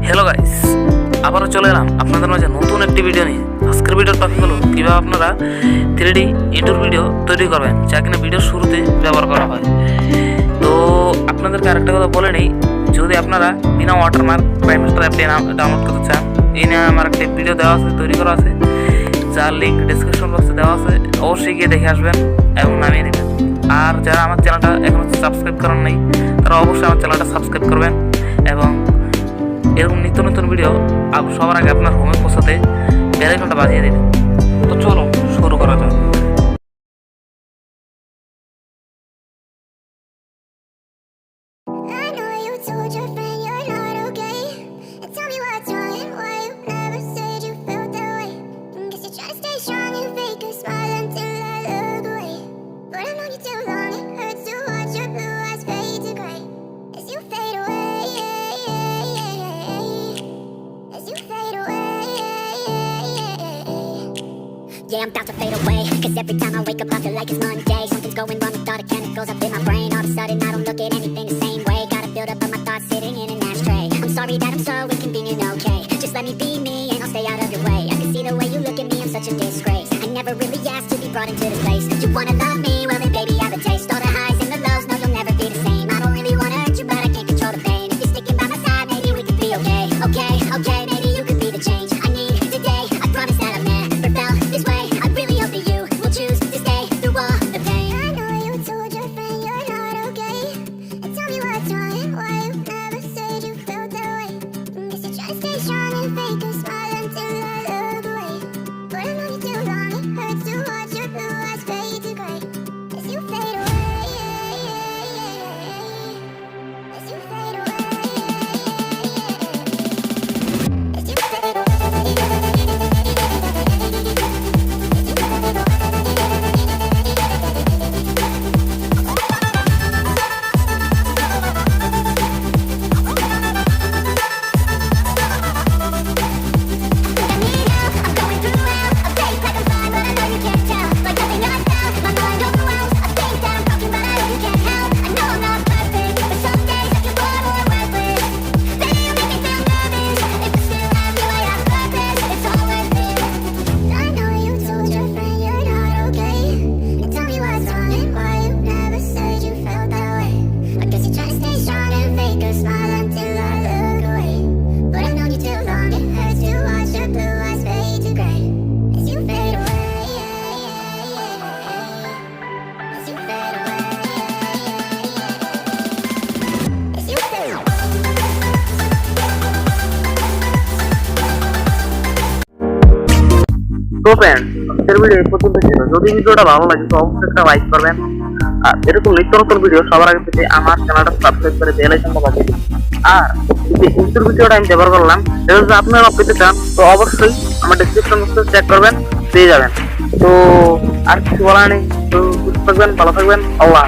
Hello guys, আবারও চলে এলাম আপনাদের মাঝে নতুন একটি ভিডিও নিয়ে। আজকের ভিডিওর টপিক হলো কীভাবে আপনারা 3D ইন্ট্রো ভিডিও তৈরি করবেন, যা কিনা ভিডিওর শুরুতে ব্যবহার করা হয়। তো আপনাদেরকে আরেকটা কথা বলে নিই, যদি আপনারা বিনা ওয়াটারমার্ক কিনেমাস্টার অ্যাপটি ডাউনলোড করতে চান, এই নিয়ে আমার একটা ভিডিও দেওয়া আছে, তৈরি করা আছে, যার লিঙ্ক ডিসক্রিপশন বক্সে দেওয়া আছে। অবশ্যই গিয়ে দেখে আসবেন এবং নামিয়ে নেবেন। আর যারা আমার চ্যানেলটা এখনও সাবস্ক্রাইব করেন নাই, তারা অবশ্যই আমার চ্যানেলটা সাবস্ক্রাইব করবেন এবং এরকম নিত্য নতুন ভিডিও সবার আগে আপনার হোমে পৌঁছাতে বেল আইকনটা বাজিয়ে দেবেন। তো চলো শুরু করা যাক। Yeah, I'm about to fade away, cause every time I wake up I feel like it's Monday. Something's going wrong with all the chemicals up in my brain. All of a sudden I don't look at anything the same way. Gotta build up of my thoughts sitting in an ashtray. I'm sorry that I'm so inconvenient, okay. Just let me be me and I'll stay out of your way. I can see the way you look at me, I'm such a disgrace. I never really asked to be brought into this place. You wanna love me? Well then baby I have a taste. All the highs and the lows, no you'll never be the same. I don't really wanna hurt you but I can't control the pain. If you're sticking by my side, maybe we could be okay. Okay, okay, maybe you could be the change I need today. I promise that I've never felt this way. I really hope that you will choose to stay through all the pain. I know you told your friend you're not okay. And tell me what's wrong and why you never said you felt that way. Guess you're trying to stay strong and fake a smile until I look away. But I've known you too long, it hurts to watch your blue eyes fade to gray as you fade away. As you fade away. As you fade away. তো friends, আজকের video এই পর্যন্ত ছিল। যদি ভিডিওটা ভালো লাগে তো অবশ্যই একটা লাইক করবেন আর এরকম নিত্য নতুন ভিডিও সবার আগে পেতে আমার চ্যানেলটা সাবস্ক্রাইব করে বেল আইকনটা বাজিয়ে দিন। আর এই ইন্টার ভিডিওটা আমি ব্যবহার করলাম, এটা যদি আপনারা পেতে চান তো অবশ্যই আমার ডেসক্রিপশন বক্সে চেক করবেন, পেয়ে যাবেন। তো আর কিছু বলার নেই। তো সুস্থ থাকবেন, ভালো থাকবেন, আল্লাহ।